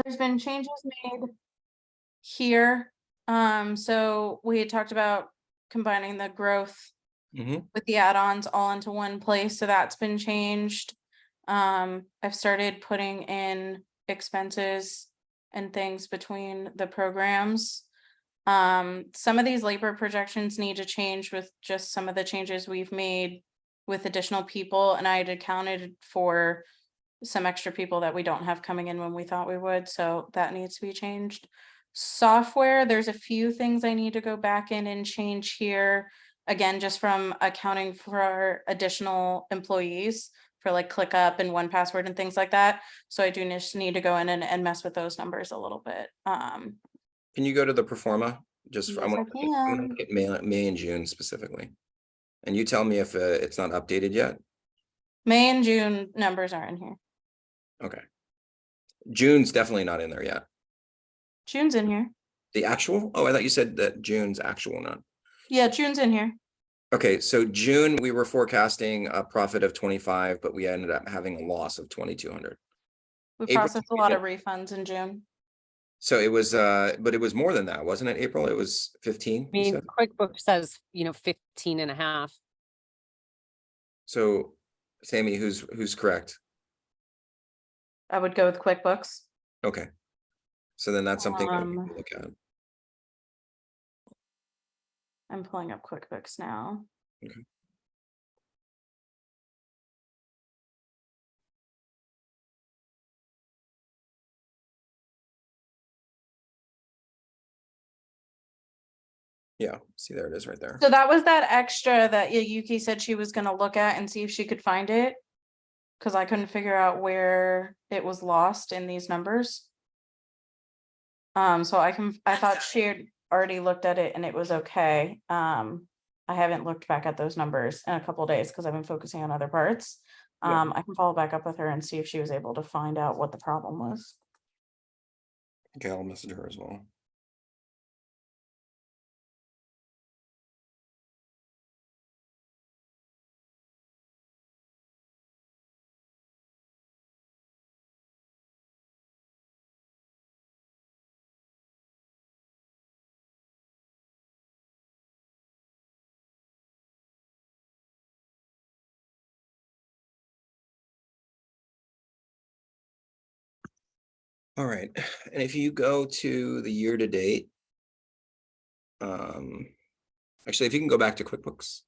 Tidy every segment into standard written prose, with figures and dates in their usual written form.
there's been changes made here. So we had talked about combining the growth with the add-ons all into one place, so that's been changed. I've started putting in expenses and things between the programs. Some of these labor projections need to change with just some of the changes we've made with additional people, and I had accounted for some extra people that we don't have coming in when we thought we would, so that needs to be changed. Software, there's a few things I need to go back in and change here. Again, just from accounting for our additional employees for like ClickUp and 1Password and things like that. So I do just need to go in and mess with those numbers a little bit. Can you go to the performa? Just Yes, I'm I gonna can. look at May and June specifically. And you tell me if it's not updated yet. May and June numbers are in here. Okay. June's definitely not in there yet. June's in here. The actual? Oh, I thought you said that June's actual, not. Yeah, June's in here. Okay, so June, we were forecasting a profit of 25, but we ended up having a loss of 2,200. We April- processed a lot of refunds in June. So it was, but it was more than that, wasn't it, April? It was 15, I you mean, said? QuickBooks says, 15 and a half. So Sammy, who's correct? I would go with QuickBooks. Okay. So then that's something that we Um, can look at. I'm pulling up QuickBooks now. Okay. Yeah, see, there it is right there. So that was that extra that Yuki said she was gonna look at and see if she could find it. Cause I couldn't figure out where it was lost in these numbers. So I thought she had already looked at it and it was okay. I haven't looked back at those numbers in a couple days because I've been focusing on other parts. Yeah. I can follow back up with her and see if she was able to find out what the problem was. Okay, I'll message her as well. All right, and if you go to the year to date, actually, if you can go back to QuickBooks.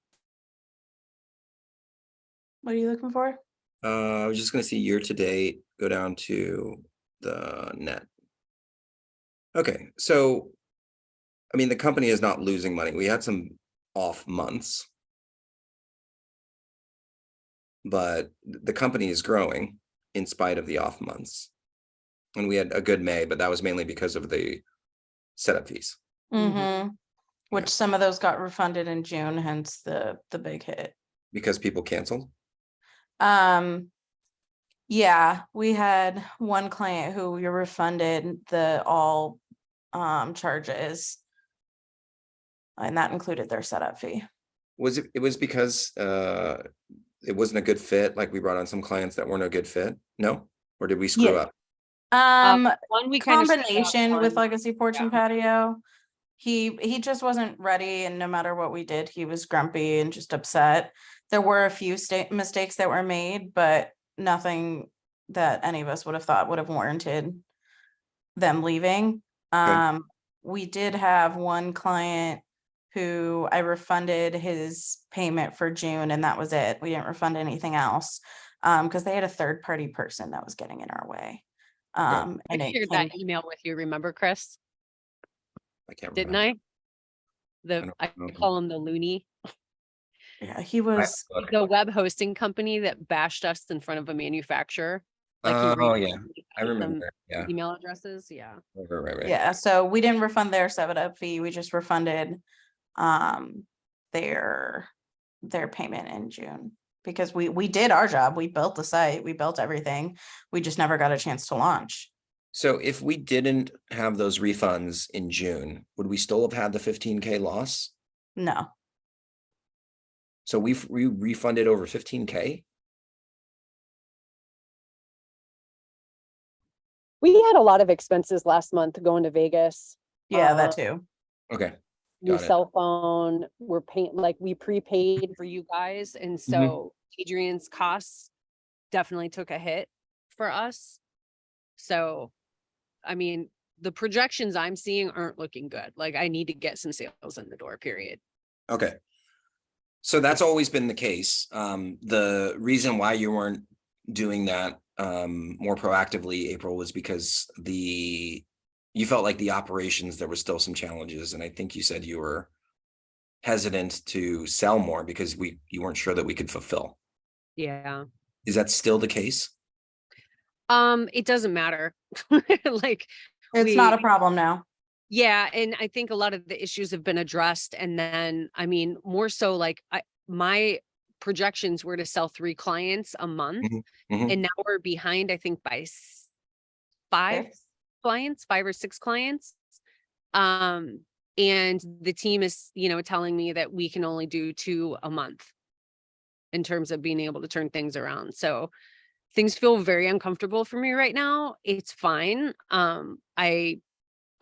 What are you looking for? I was just gonna see year to date, go down to the net. Okay, so, I mean, the company is not losing money. We had some off months. But the company is growing in spite of the off months. And we had a good May, but that was mainly because of the setup fees. Mm-hmm. Which Yeah. some of those got refunded in June, hence the big hit. Because people canceled? Yeah, we had one client who we refunded the all charges. And that included their setup fee. It was because it wasn't a good fit, like we brought on some clients that weren't a good fit? No? Or did we screw up? One we kind of Combination with Legacy Porch and Yeah. Patio. He just wasn't ready, and no matter what we did, he was grumpy and just upset. There were a few mistakes that were made, but nothing that any of us would have thought would have warranted them leaving. Okay. We did have one client who I refunded his payment for June, and that was it. We didn't refund anything else because they had a third party person that was getting in our way. I And it shared that email with you, remember, Chris? I can't Didn't remember. I call him the loony. yeah, he was The web hosting company that bashed us in front of a manufacturer. Like Oh, yeah, I remember. Yeah. Email addresses, yeah. Right. yeah, so we didn't refund their setup fee. We just refunded their payment in June because we did our job. We built the site, we built everything. We just never got a chance to launch. So if we didn't have those refunds in June, would we still have had the 15K loss? No. So we refunded over 15K? We had a lot of expenses last month going to Vegas. Yeah, that too. Okay. New Got it. cell phone, we're paying, like, we prepaid for you guys, and so Adrian's costs definitely took a hit for us. So, I mean, the projections I'm seeing aren't looking good. Like, I need to get some sales in the door, period. Okay. So that's always been the case. The reason why you weren't doing that more proactively, April, was because you felt like the operations, there was still some challenges. And I think you said you were hesitant to sell more because you weren't sure that we could fulfill. Yeah. Is that still the case? It doesn't matter. Like, It's not a problem now. yeah, and I think a lot of the issues have been addressed. And then, I mean, more so, like, my projections were to sell 3 clients a month, and now we're behind, I think, by 5 clients, 5 or 6 clients. And the team is, telling me that we can only do 2 a month in terms of being able to turn things around. So things feel very uncomfortable for me right now. It's fine.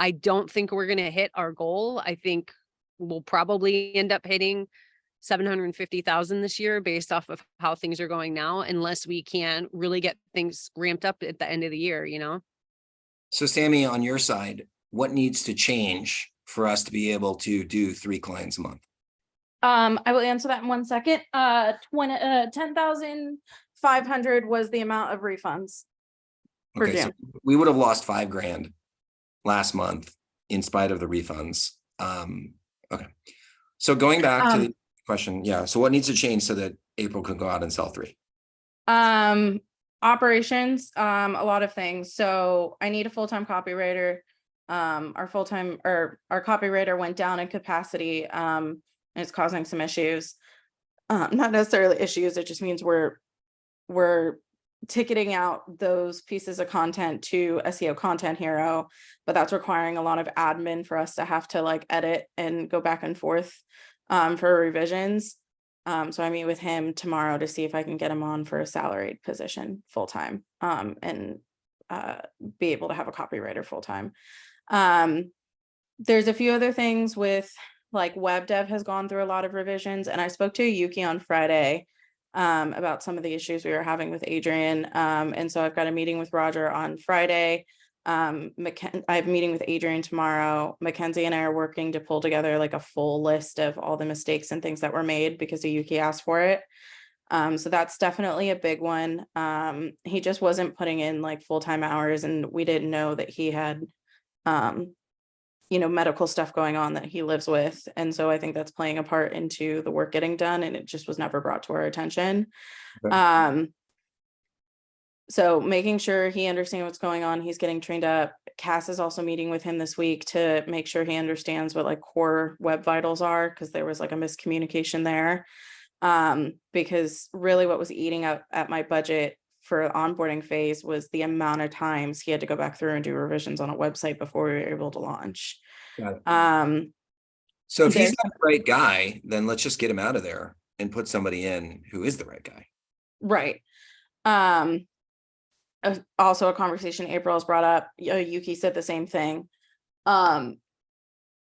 I don't think we're going to hit our goal. I think we'll probably end up hitting 750,000 this year based off of how things are going now, unless we can really get things ramped up at the end of the year, So Sammy, on your side, what needs to change for us to be able to do 3 clients a month? I will answer that in 1 second. 10,500 was the amount of refunds for Okay, so June. we would have lost $5,000 last month in spite of the refunds. Okay. So going back to the question, yeah. So what needs to change so that April can go out and sell 3? Operations, a lot of things. So I need a full-time copywriter. Our copywriter went down in capacity, and it's causing some issues. Not necessarily issues. It just means we're ticketing out those pieces of content to SEO Content Hero, but that's requiring a lot of admin for us to have to like edit and go back and forth for revisions. So I meet with him tomorrow to see if I can get him on for a salaried position full-time, and be able to have a copywriter full-time. There's a few other things with, like, web dev has gone through a lot of revisions, and I spoke to Yuki on Friday about some of the issues we were having with Adrian. And so I've got a meeting with Roger on Friday. I have a meeting with Adrian tomorrow. Mackenzie and I are working to pull together like a full list of all the mistakes and things that were made because Yuki asked for it. So that's definitely a big one. He just wasn't putting in like full-time hours, and we didn't know that he had medical stuff going on that he lives with. And so I think that's playing a part into the work getting done, and it just was never brought to our attention. Okay. So making sure he understands what's going on, he's getting trained up. Cass is also meeting with him this week to make sure he understands what like core web vitals are, because there was like a miscommunication there. Because really what was eating up at my budget for onboarding phase was the amount of times he had to go back through and do revisions on a website before we were able to launch. So if he's not the right guy, then let's just get him out of there and put somebody in who is the right guy. Right. Also a conversation April has brought up. Yuki said the same thing.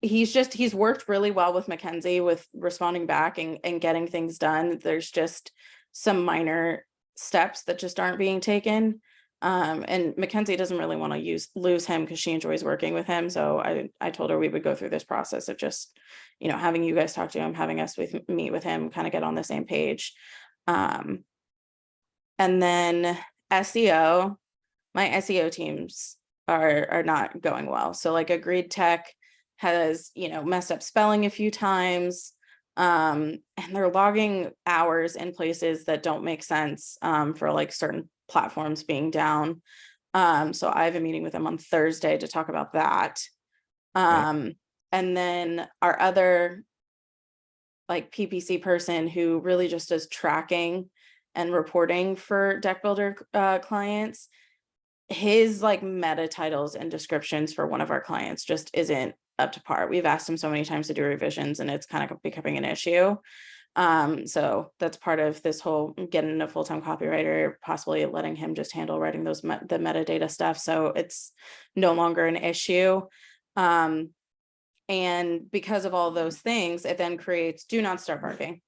He's worked really well with Mackenzie with responding back and getting things done. There's just some minor steps that just aren't being taken. And Mackenzie doesn't really want to lose him because she enjoys working with him. So I told her we would go through this process of just, having you guys talk to him, having us meet with him, kind of get on the same page. And then SEO, my SEO teams are not going well. So like Agreed Tech has, messed up spelling a few times. And they're logging hours in places that don't make sense for like certain platforms being down. So I have a meeting with them on Thursday to talk about that. Right. And then our other like PPC person who really just does tracking and reporting for Deck Builder clients, his like meta titles and descriptions for one of our clients just isn't up to par. We've asked him so many times to do revisions, and it's kind of becoming an issue. So that's part of this whole getting a full-time copywriter, possibly letting him just handle writing those the metadata stuff. So it's no longer an issue. And because of all those things, it then creates do not start barking.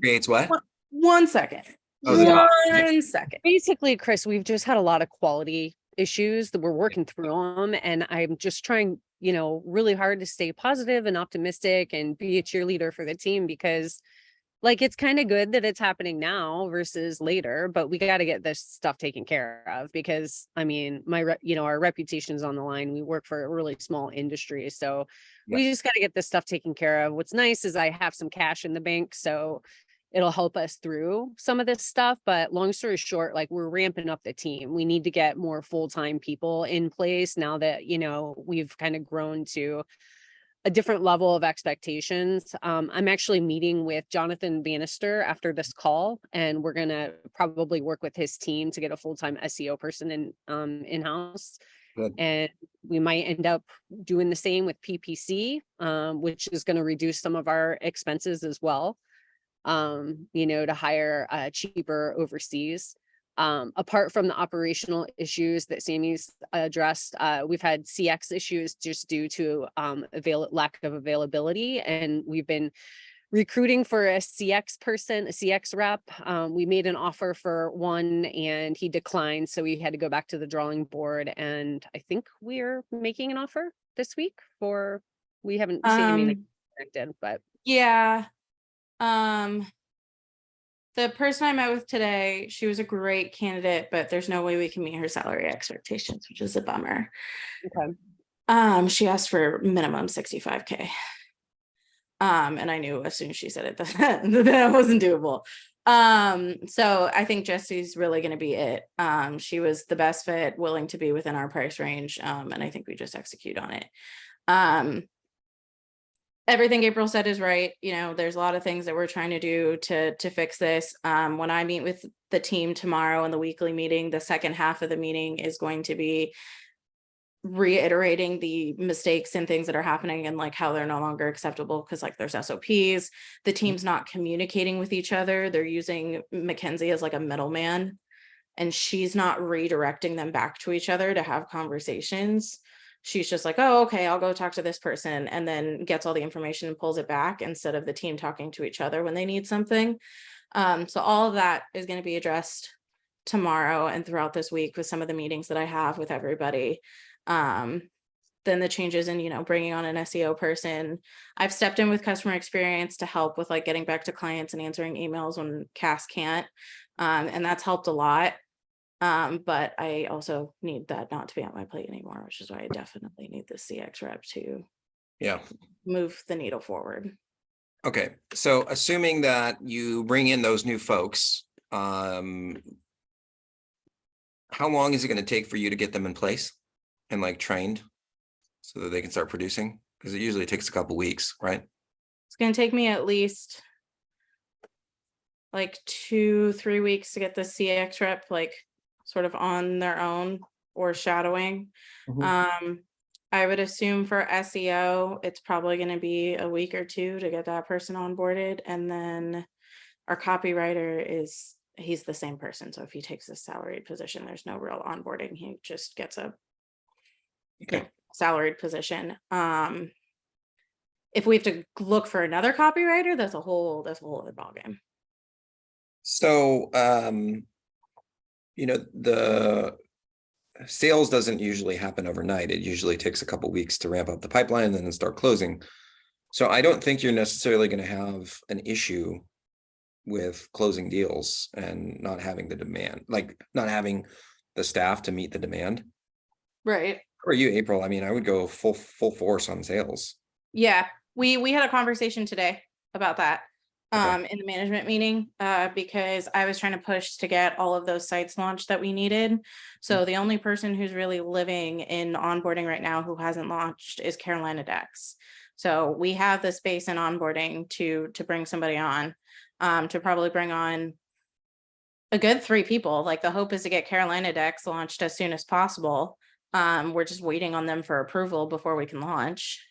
Creates what? 1 second. Oh, One second. Basically, Chris, we've just had a lot of quality issues that we're working through them. And I'm just trying, really hard to stay positive and optimistic and be a cheerleader for the team, because like, it's kind of good that it's happening now versus later, but we got to get this stuff taken care of, because I mean, our reputation's on the line. We work for a really small industry. So we just got to get this stuff taken care of. What's nice is I have some cash in the bank, so it'll help us through some of this stuff. But long story short, like, we're ramping up the team. We need to get more full-time people in place now that, we've kind of grown to a different level of expectations. I'm actually meeting with Jonathan Bannister after this call, and we're going to probably work with his team to get a full-time SEO person in-house. Good. And we might end up doing the same with PPC, which is going to reduce some of our expenses as well, to hire cheaper overseas. Apart from the operational issues that Sammy's addressed, we've had CX issues just due to lack of availability, and we've been recruiting for a CX person, a CX rep. We made an offer for one and he declined, so we had to go back to the drawing board, and I think we're making an offer this week we haven't Sammy connected, but yeah. The person I met with today, she was a great candidate, but there's no way we can meet her salary expectations, which is a bummer. Okay. She asked for minimum 65K. And I knew as soon as she said it that wasn't doable. So I think Jesse's really going to be it. She was the best fit, willing to be within our price range. And I think we just execute on it. Everything April said is right. There's a lot of things that we're trying to do to fix this. When I meet with the team tomorrow in the weekly meeting, the second half of the meeting is going to be reiterating the mistakes and things that are happening and like how they're no longer acceptable, because like there's SOPs, the team's not communicating with each other. They're using Mackenzie as like a middleman, and she's not redirecting them back to each other to have conversations. She's just like, oh, okay, I'll go talk to this person, and then gets all the information and pulls it back instead of the team talking to each other when they need something. So all of that is going to be addressed tomorrow and throughout this week with some of the meetings that I have with everybody. Then the changes in, bringing on an SEO person. I've stepped in with customer experience to help with like getting back to clients and answering emails when Cass can't. And that's helped a lot. But I also need that not to be on my plate anymore, which is why I definitely need the CX rep to move the needle forward. Okay. So assuming that you bring in those new folks, how long is it going to take for you to get them in place and like trained so that they can start producing? Because it usually takes a couple weeks, right? It's going to take me at least like 2-3 weeks to get the CX rep like sort of on their own or shadowing. I would assume for SEO, it's probably going to be a week or two to get that person onboarded. And then our copywriter he's the same person. So if he takes a salaried position, there's no real onboarding. He just gets a salaried position. If we have to look for another copywriter, that's a whole other ballgame. So, the sales doesn't usually happen overnight. It usually takes a couple weeks to ramp up the pipeline and then start closing. So I don't think you're necessarily going to have an issue with closing deals and not having the demand, like not having the staff to meet the demand. Right. Or you, April? I mean, I would go full force on sales. Yeah, we had a conversation today about that. In the management meeting, because I was trying to push to get all of those sites launched that we needed. So the only person who's really living in onboarding right now who hasn't launched is Carolina Dex. So we have the space in onboarding to bring somebody on, to probably bring on a good 3 people. Like the hope is to get Carolina Dex launched as soon as possible. We're just waiting on them for approval before we can launch.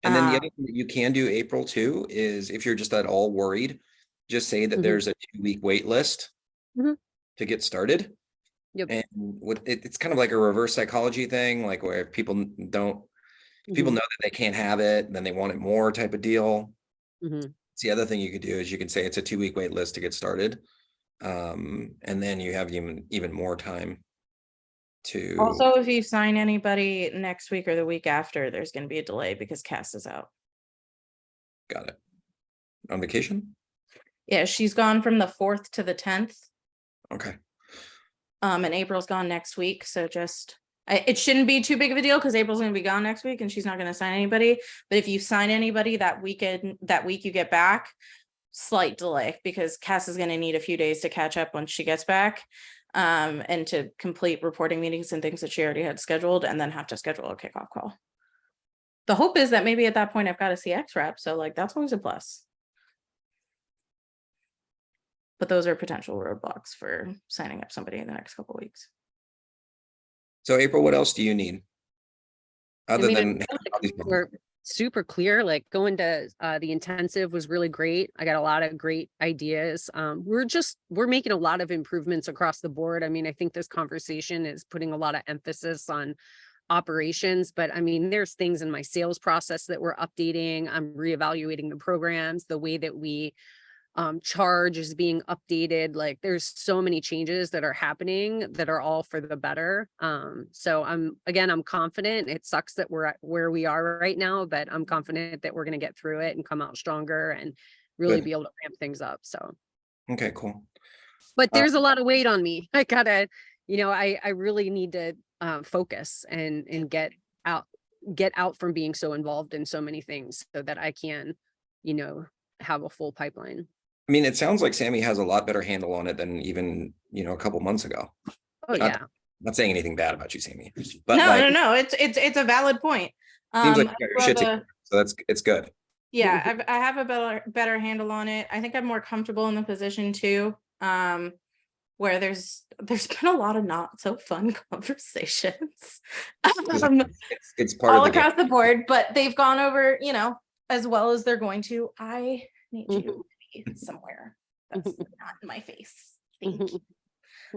And then the other thing that you can do, April, too, is if you're just at all worried, just say that there's a 2-week wait list to get started. Yep. And it's kind of like a reverse psychology thing, like where people know that they can't have it, then they want it more type of deal. It's the other thing you could do is you can say it's a 2-week wait list to get started. And then you have even more time to. Also, if you sign anybody next week or the week after, there's going to be a delay because Cass is out. Got it. On vacation? Yeah, she's gone from the 4th to the 10th. Okay. And April's gone next week. So it shouldn't be too big of a deal because April's going to be gone next week and she's not going to sign anybody. But if you sign anybody that week you get back, slight delay because Cass is going to need a few days to catch up once she gets back. And to complete reporting meetings and things that she already had scheduled and then have to schedule a kickoff call. The hope is that maybe at that point I've got a CX rep. So like, that's always a plus. But those are potential roadblocks for signing up somebody in the next couple of weeks. So April, what else do you need? Other than we're super clear, like going to the intensive was really great. I got a lot of great ideas. We're making a lot of improvements across the board. I mean, I think this conversation is putting a lot of emphasis on operations, but I mean, there's things in my sales process that we're updating. I'm reevaluating the programs, the way that we charge is being updated. Like there's so many changes that are happening that are all for the better. So I'm confident. It sucks that we're at where we are right now, but I'm confident that we're going to get through it and come out stronger and really be able to ramp things up. So. Okay, cool. But there's a lot of weight on me. I gotta, I really need to focus and get out from being so involved in so many things so that I can, have a full pipeline. I mean, it sounds like Sammy has a lot better handle on it than even, a couple months ago. Oh, yeah. Not saying anything bad about you, Sammy. But no. It's a valid point. Seems like you got your shit together, so it's good. Yeah, I have a better handle on it. I think I'm more comfortable in the position too. Where there's been a lot of not so fun conversations. It's part all of the across the board, but they've gone over, as well as they're going to. I need you to be somewhere that's not in my face. Thank you.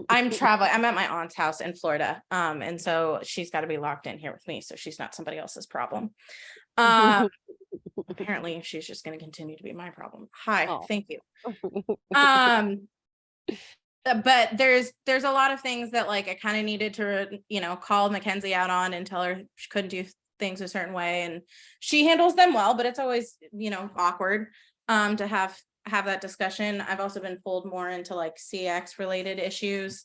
I'm traveling. I'm at my aunt's house in Florida. And so she's got to be locked in here with me. So she's not somebody else's problem. Apparently she's just going to continue to be my problem. Hi, thank you. But there's a lot of things that like I kind of needed to, call Mackenzie out on and tell her she couldn't do things a certain way. And she handles them well, but it's always, awkward to have that discussion. I've also been pulled more into like CX related issues,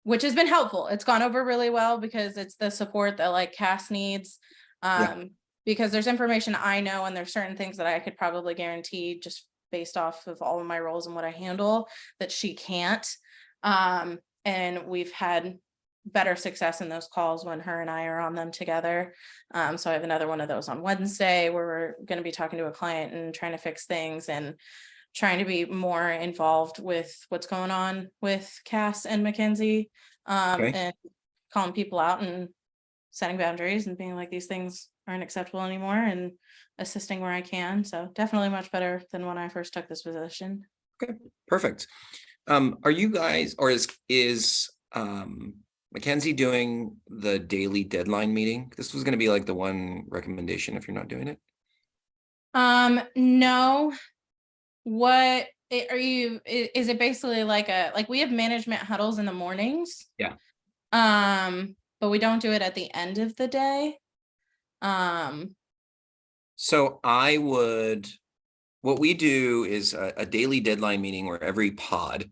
which has been helpful. It's gone over really well because it's the support that like Cass needs. Because there's information I know and there's certain things that I could probably guarantee just based off of all of my roles and what I handle that she can't. And we've had better success in those calls when her and I are on them together. So I have another one of those on Wednesday where we're going to be talking to a client and trying to fix things and trying to be more involved with what's going on with Cass and Mackenzie, and calling people out and setting boundaries and being like, these things aren't acceptable anymore and assisting where I can. So definitely much better than when I first took this position. Okay, perfect. Are you guys, or is Mackenzie doing the daily deadline meeting? This was going to be like the one recommendation if you're not doing it. No. What is it basically like we have management huddles in the mornings? Yeah. But we don't do it at the end of the day. So what we do is a daily deadline meeting where every pod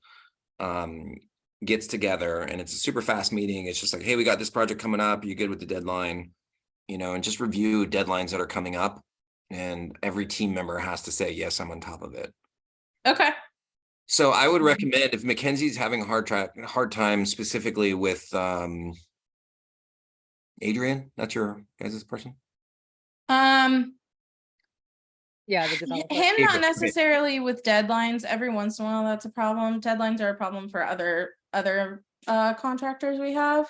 gets together, and it's a super fast meeting. It's just like, hey, we got this project coming up. You good with the deadline? And just review deadlines that are coming up. And every team member has to say, yes, I'm on top of it. Okay. So I would recommend, if Mackenzie's having a hard time specifically with Adrian, that's your guys' person? Yeah, the developer. Him not necessarily with deadlines. Every once in a while that's a problem. Deadlines are a problem for other contractors we have.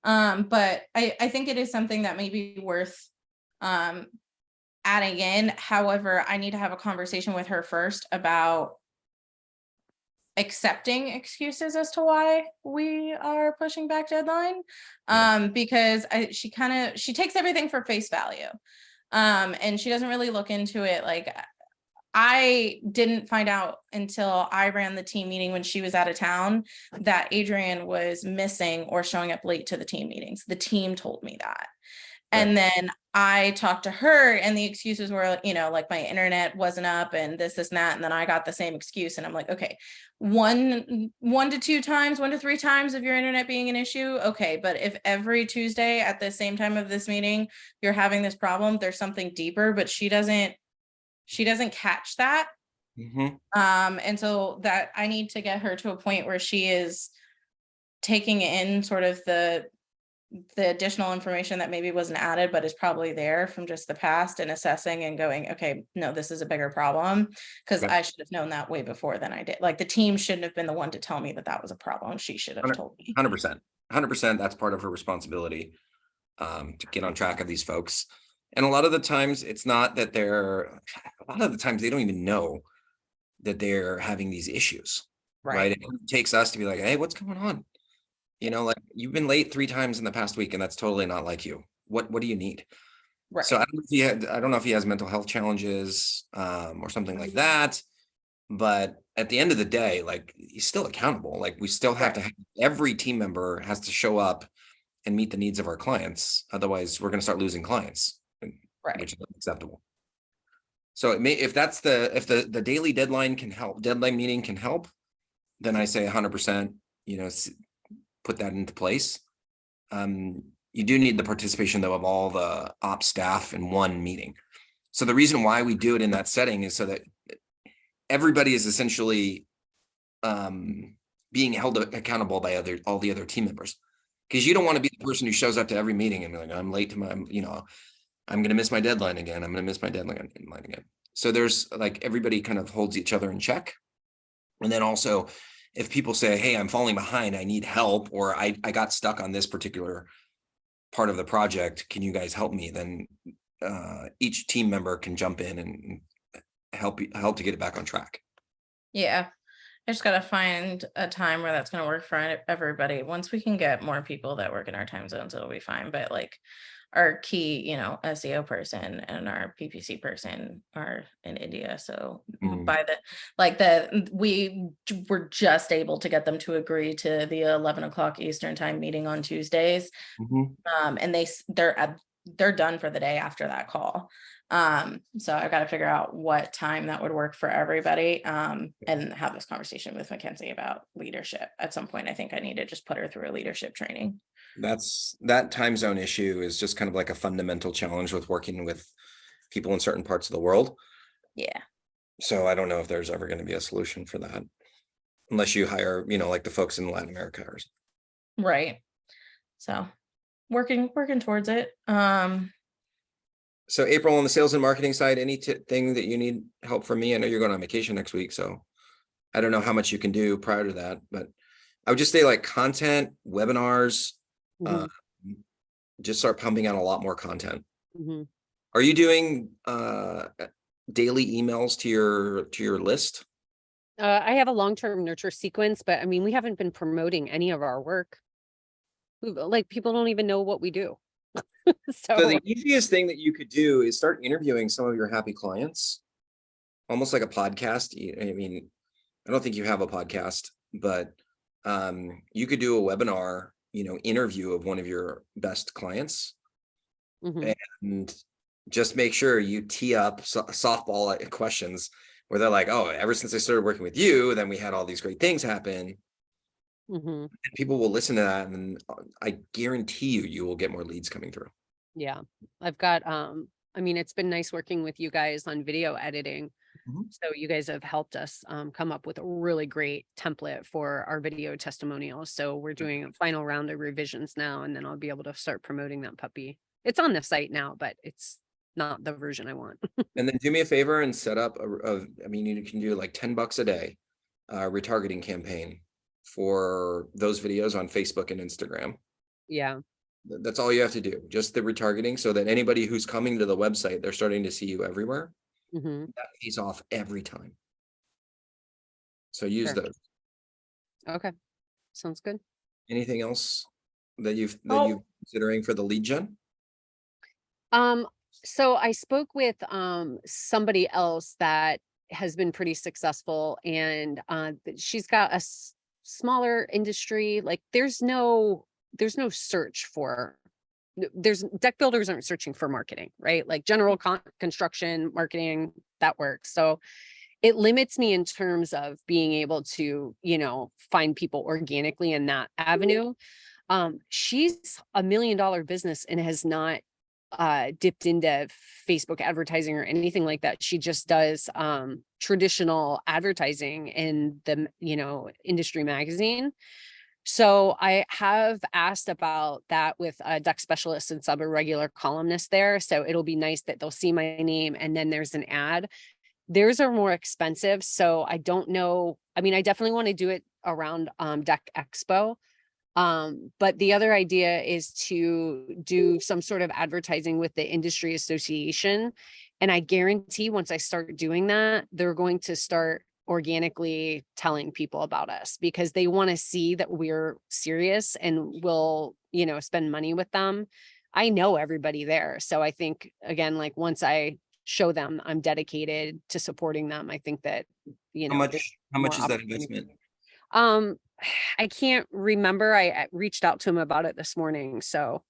But I think it is something that may be worth adding in. However, I need to have a conversation with her first about accepting excuses as to why we are pushing back deadline. Because she takes everything for face value. And she doesn't really look into it. Like, I didn't find out until I ran the team meeting when she was out of town that Adrian was missing or showing up late to the team meetings. The team told me that. And then I talked to her and the excuses were, like my internet wasn't up and this and that. And then I got the same excuse. And I'm like, okay, one to 2 times, 1 to 3 times of your internet being an issue. Okay. But if every Tuesday at the same time of this meeting, you're having this problem, there's something deeper, but she doesn't catch that. And so that I need to get her to a point where she is taking in sort of the additional information that maybe wasn't added, but is probably there from just the past, and assessing and going, okay, no, this is a bigger problem, because I should have known that way before than I did. Like, the team shouldn't have been the one to tell me that that was a problem. She should have told me. 100%. That's part of her responsibility, to get on track of these folks. And a lot of the times it's not that a lot of the times they don't even know that they're having these issues, right? It takes us to be like, hey, what's going on? Like, you've been late 3 times in the past week, and that's totally not like you. What do you need? Right. So I don't know if he has mental health challenges, or something like that. But at the end of the day, like, he's still accountable. Like, we still have to have, every team member has to show up and meet the needs of our clients. Otherwise, we're going to start losing clients, which is unacceptable. So if the daily deadline meeting can help, then I say 100%, put that into place. You do need the participation, though, of all the ops staff in one meeting. So the reason why we do it in that setting is so that everybody is essentially being held accountable by all the other team members. Because you don't want to be the person who shows up to every meeting and be like, I'm late to my, I'm going to miss my deadline again. I'm going to miss my deadline again. So there's like, everybody kind of holds each other in check. And then also, if people say, hey, I'm falling behind, I need help, or I got stuck on this particular part of the project, can you guys help me? Then each team member can jump in and help to get it back on track. Yeah. I just got to find a time where that's going to work for everybody. Once we can get more people that work in our time zones, it'll be fine. But like, our key, SEO person and our PPC person are in India. So we were just able to get them to agree to the 11 o'clock Eastern time meeting on Tuesdays. And they're done for the day after that call. So I've got to figure out what time that would work for everybody, and have this conversation with Mackenzie about leadership. At some point, I think I need to just put her through a leadership training. That time zone issue is just kind of like a fundamental challenge with working with people in certain parts of the world. Yeah. So I don't know if there's ever going to be a solution for that, unless you hire, like the folks in Latin America or something. Right. So working towards it. So April, on the sales and marketing side, anything that you need help from me? I know you're going on vacation next week, so I don't know how much you can do prior to that, but I would just say like content, webinars, just start pumping out a lot more content. Are you doing daily emails to your list? I have a long-term nurture sequence, but I mean, we haven't been promoting any of our work. Like, people don't even know what we do. So the easiest thing that you could do is start interviewing some of your happy clients, almost like a podcast. I mean, I don't think you have a podcast, but you could do a webinar, interview of one of your best clients, and just make sure you tee up softball questions where they're like, oh, ever since I started working with you, then we had all these great things happen. And people will listen to that, and I guarantee you will get more leads coming through. Yeah, I've got, I mean, it's been nice working with you guys on video editing. So you guys have helped us come up with a really great template for our video testimonials. So we're doing a final round of revisions now, and then I'll be able to start promoting that puppy. It's on the site now, but it's not the version I want. And then do me a favor and set up I mean, you can do like $10 a day retargeting campaign for those videos on Facebook and Instagram. Yeah. That's all you have to do. Just the retargeting, so that anybody who's coming to the website, they're starting to see you everywhere. Mhm. That pays off every time. So use Sure. those. Okay, sounds good. Anything else that you've Oh. considering for the lead gen? So I spoke with somebody else that has been pretty successful, and she's got a smaller industry. Like there's no search for there's deck builders aren't searching for marketing, right? Like general construction marketing, that works. So it limits me in terms of being able to, find people organically in that avenue. She's $1 million business and has not dipped into Facebook advertising or anything like that. She just does traditional advertising in the, industry magazine. So I have asked about that with a deck specialist since I'm a regular columnist there. So it'll be nice that they'll see my name and then there's an ad. Theirs are more expensive, so I don't know. I mean, I definitely want to do it around Deck Expo. But the other idea is to do some sort of advertising with the industry association. And I guarantee once I start doing that, they're going to start organically telling people about us because they want to see that we're serious and will, spend money with them. I know everybody there. So I think again, like once I show them I'm dedicated to supporting them, I think that, there's How much more is that opportunity. investment? Um, I can't remember. I reached out to him about it this morning. So,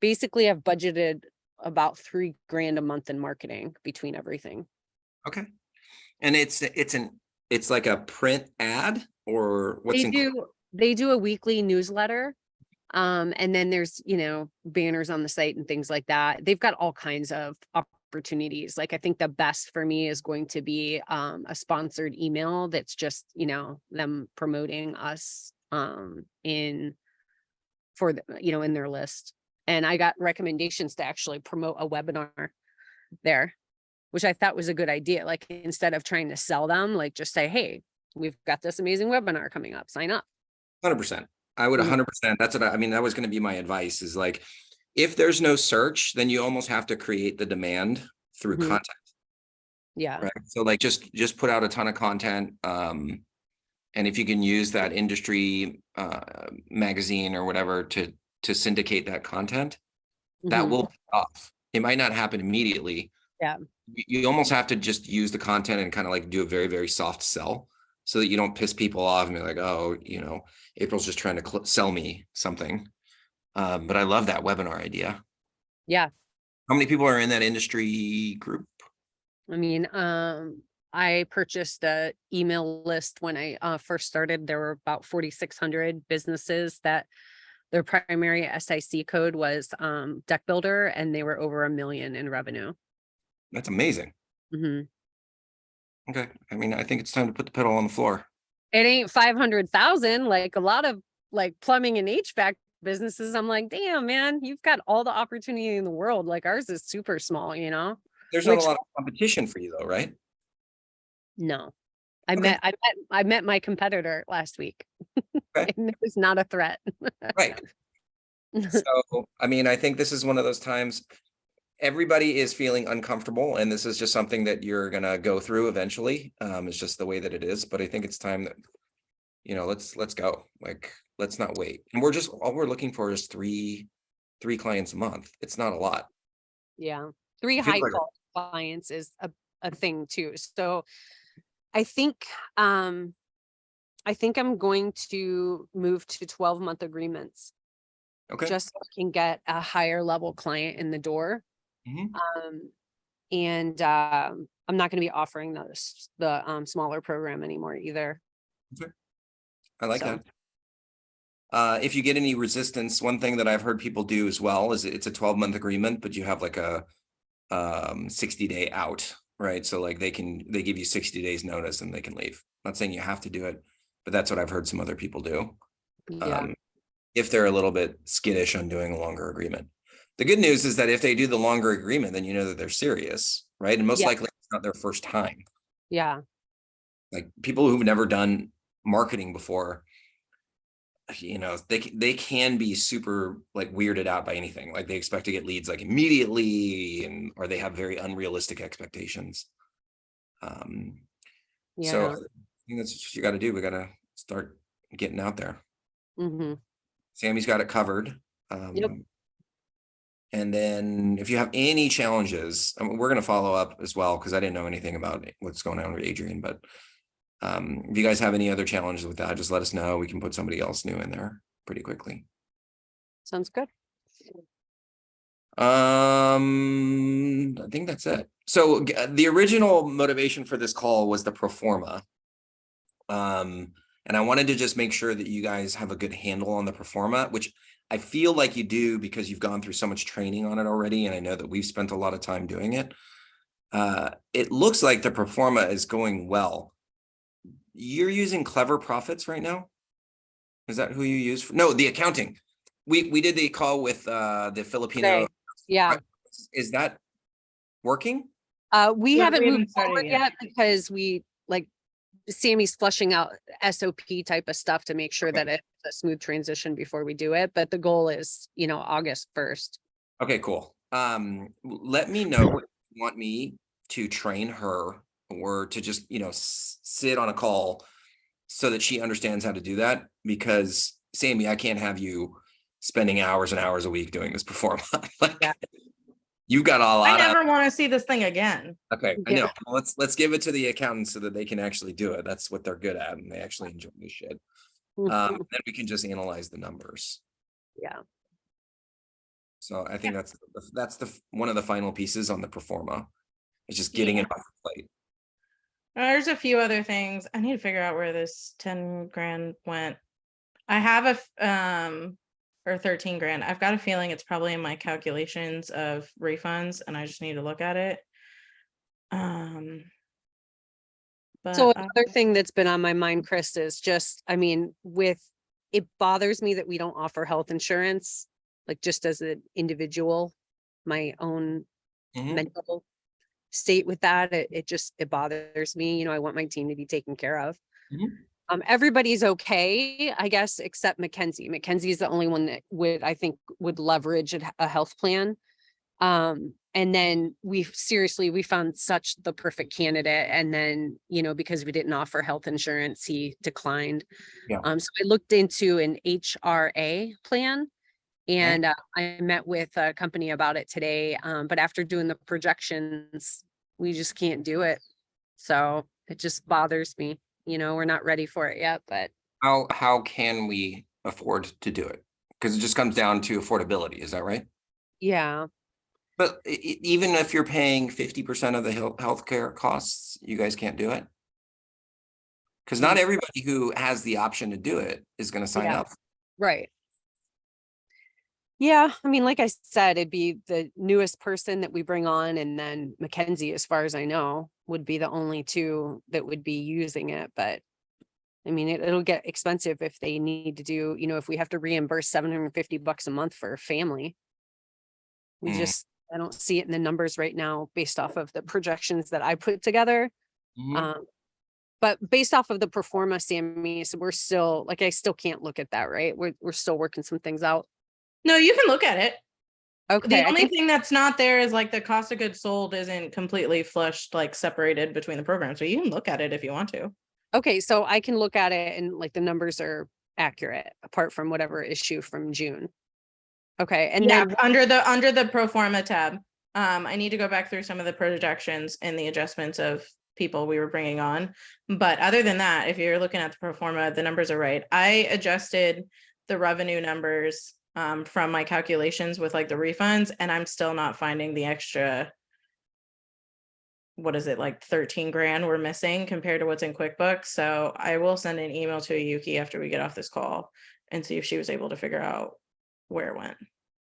basically I've budgeted about $3,000 a month in marketing between everything. Okay. And it's like a print ad, or what's They do a weekly newsletter. And then there's, banners on the site and things like that. They've got all kinds of opportunities. Like I think the best for me is going to be a sponsored email that's just, them promoting us in for the, in their list. And I got recommendations to actually promote a webinar there, which I thought was a good idea. Like instead of trying to sell them, like just say, hey, we've got this amazing webinar coming up, sign up. 100%. I would 100%. That's what I mean. That was going to be my advice, is like, if there's no search, then you almost have to create the demand through Mhm. content. Yeah. Right. So like just put out a ton of content. And if you can use that industry magazine or whatever to syndicate that content, that Mhm. will pay off. It might not happen immediately. Yeah. You almost have to just use the content and kind of like do a very, very soft sell, so that you don't piss people off and be like, oh, April's just trying to sell me something. But I love that webinar idea. Yeah. How many people are in that industry group? I mean, I purchased a email list when I first started. There were about 4,600 businesses that their primary SIC code was Deck Builder, and they were over $1 million in revenue. That's amazing. hmm Okay. I mean, I think it's time to put the pedal on the floor. It ain't 500,000 like a lot of like plumbing and HVAC businesses. I'm like, damn, man, you've got all the opportunity in the world. Like ours is super small, There's not a Which lot of competition for you though, right? no. Okay. I met my competitor last week. Okay. And it was not a threat. Right. So, I mean, I think this is one of those times everybody is feeling uncomfortable, and this is just something that you're gonna go through eventually. It's just the way that it is. But I think it's time that, let's go. Like, let's not wait. And all we're looking for is three clients a month. It's not a lot. Yeah. 3 It feels high like quality clients is a thing too. So I think um I'm going to move to 12-month agreements okay. just so I can get a higher level client in the door. Mhm. And I'm not going to be offering the smaller program anymore either. Okay. I like So. that. If you get any resistance, one thing that I've heard people do as well is it's a 12-month agreement, but you have like a 60-day out, right? So like they give you 60 days notice and they can leave. Not saying you have to do it, but that's what I've heard some other people do. Yeah. If they're a little bit skittish on doing a longer agreement. The good news is that if they do the longer agreement, then you know that they're serious, right? And most Yeah. likely it's not their first time. Yeah. Like people who've never done marketing before, you know, they can be super like weirded out by anything. Like they expect to get leads like immediately, or they have very unrealistic expectations. So I think that's what you got to do. We got to start getting out there. Sammy's got it covered. Yep. And then if you have any challenges, I mean, we're going to follow up as well, because I didn't know anything about what's going on with Adrian. But if you guys have any other challenges with that, just let us know. We can put somebody else new in there pretty quickly. Sounds good. I think that's it. So the original motivation for this call was the pro forma. And I wanted to just make sure that you guys have a good handle on the pro forma, which I feel like you do because you've gone through so much training on it already. And I know that we've spent a lot of time doing it. It looks like the pro forma is going well. You're using Clever Profits right now? Is that who you use for? No, the accounting. We did the call with the Filipino. Okay. Yeah. Is that working? We Yeah, haven't we moved haven't started forward yet. yet because Sammy's fleshing out SOP type of stuff to make sure that it's a smooth transition before we do it. But the goal is, August 1st. Okay, cool. Let me know if you want me to train her or to just, sit on a call so that she understands how to do that. Because Sammy, I can't have you spending hours and hours a week doing this perform. You've got a lot. I never want to see this thing again. Okay, I know. Let's give it to the accountants so that they can actually do it. That's what they're good at, and they actually enjoy this shit. Then we can just analyze the numbers. Yeah. So I think that's one of the final pieces on the pro forma. It's just getting it off the plate. There's a few other things. I need to figure out where this 10 grand went. I have or 13 grand. I've got a feeling it's probably in my calculations of refunds, and I just need to look at it. So another thing that's been on my mind, Chris, is just, it bothers me that we don't offer health insurance, like just as an individual, my own mental state with that. It bothers me. I want my team to be taken care of. Everybody's okay, I guess, except Mackenzie. Mackenzie is the only one that would leverage a health plan. And then we found such the perfect candidate. And then, because we didn't offer health insurance, he declined. Yeah. So I looked into an HRA plan, and I met with a company about it today. But after doing the projections, we just can't do it. So it just bothers me. We're not ready for it yet, but how can we afford to do it? Because it just comes down to affordability. Is that right? Yeah. But even if you're paying 50% of the healthcare costs, you guys can't do it? Because not everybody who has the option to do it is going to sign up. Right. Yeah. Like I said, it'd be the newest person that we bring on, and then Mackenzie, as far as I know, would be the only two that would be using it. But it'll get expensive if they need to do, if we have to reimburse $750 a month for a family. I don't see it in the numbers right now based off of the projections that I put together. But based off of the pro forma, Sammy, so we're still I still can't look at that, right? We're still working some things out. No, you can look at it. Okay. The only thing that's not there is the cost of goods sold isn't completely flushed, separated between the programs. So you can look at it if you want to. Okay, so I can look at it and the numbers are accurate apart from whatever issue from June. Okay, and then under the pro forma tab, I need to go back through some of the projections and the adjustments of people we were bringing on. But other than that, if you're looking at the pro forma, the numbers are right. I adjusted the revenue numbers from my calculations with the refunds, and I'm still not finding the extra, what is it, 13 grand we're missing compared to what's in QuickBooks. So I will send an email to Yuki after we get off this call and see if she was able to figure out where it went.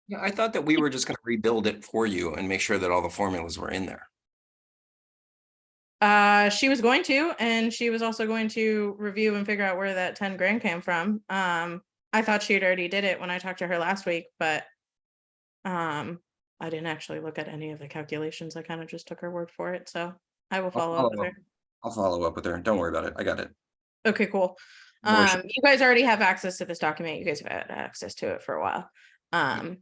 Yeah, I thought that we were just going to rebuild it for you and make sure that all the formulas were in there. She was going to, and she was also going to review and figure out where that 10 grand came from. I thought she had already did it when I talked to her last week, but I didn't actually look at any of the calculations. I kind of just took her word for it. So I will follow up with her. I'll follow up with her. Don't worry about it. I got it. Okay, cool. More You guys already have access to this document. You guys have had access to it for a while. So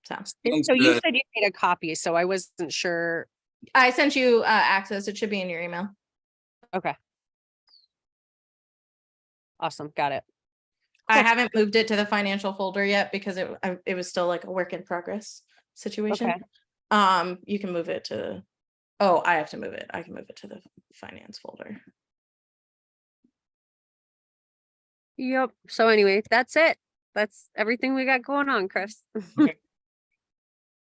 sounds So you good. said you made a copy, so I wasn't sure. I sent you access. It should be in your email. Okay. Awesome. Got it. I Cool. haven't moved it to the financial folder yet because it was still like a work in progress situation. Okay. You can move it to, oh, I have to move it. I can move it to the finance folder. Yep. So anyway, that's it. That's everything we got going on, Chris. Okay.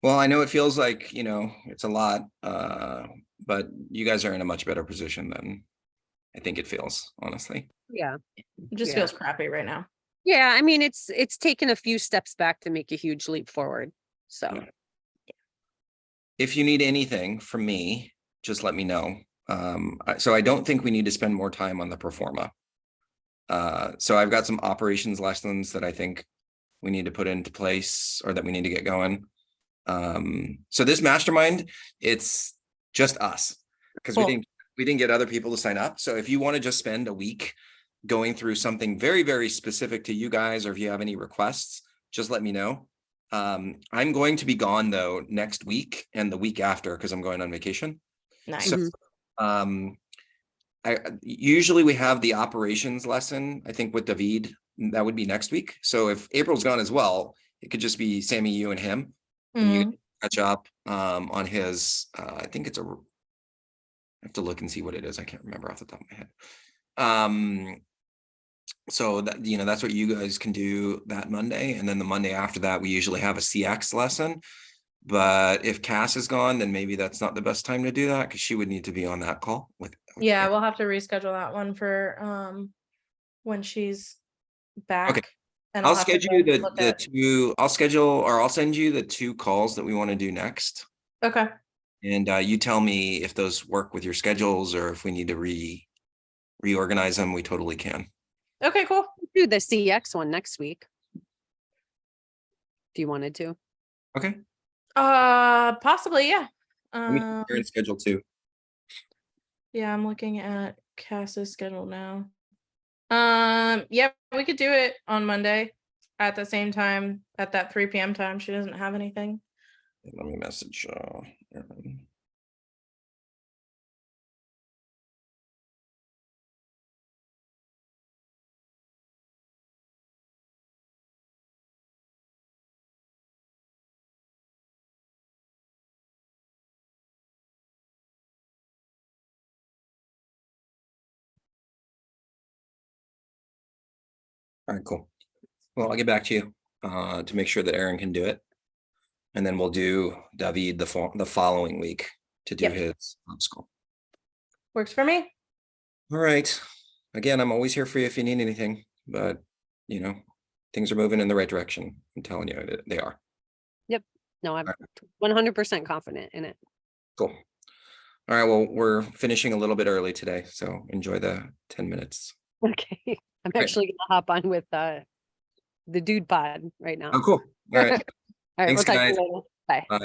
Well, I know it feels like, you know, it's a lot, but you guys are in a much better position than I think it feels, honestly. Yeah. It just feels crappy right now. Yeah. I mean, it's taken a few steps back to make a huge leap forward. So Yeah. If you need anything from me, just let me know. So I don't think we need to spend more time on the pro forma. So I've got some operations lessons that I think we need to put into place or that we need to get going. So this mastermind, it's just us because Cool. we didn't get other people to sign up. So if you want to just spend a week going through something very, very specific to you guys, or if you have any requests, just let me know. I'm going to be gone though next week and the week after because I'm going on vacation. Nice. So usually we have the operations lesson, I think with David, that would be next week. So if April's gone as well, it could just be Sammy, you and him, and you catch up on his, I think it's I have to look and see what it is. I can't remember off the top of my head. So that, you know, that's what you guys can do that Monday. And then the Monday after that, we usually have a CX lesson. But if Cass is gone, then maybe that's not the best time to do that because she would need to be on that call with. Yeah, we'll have to reschedule that one for when she's back. Okay. And I'll have to schedule go the look at- two. I'll schedule or I'll send you the 2 calls that we want to do next. Okay. And you tell me if those work with your schedules or if we need to reorganize them. We totally can. Okay, cool. do the CX one next week. If you wanted to. Okay. Possibly, yeah. Let me check your schedule too. Yeah, I'm looking at Cass's schedule now. Yeah, we could do it on Monday at the same time at that 3 p.m. time. She doesn't have anything. Let me message. Erin. All right, cool. Well, I'll get back to you to make sure that Aaron can do it. And then we'll do David the following week to do Yep. his school. Works for me. All right. Again, I'm always here for you if you need anything, but you know, things are moving in the right direction. I'm telling you, they are. Yep. No, I'm 100% confident in it. Cool. All right. Well, we're finishing a little bit early today, so enjoy the 10 minutes. Okay. I'm actually gonna hop on with the dude pod right now. Oh, cool. All right. All right. Thanks, We'll talk to guys. you later. Bye. Bye.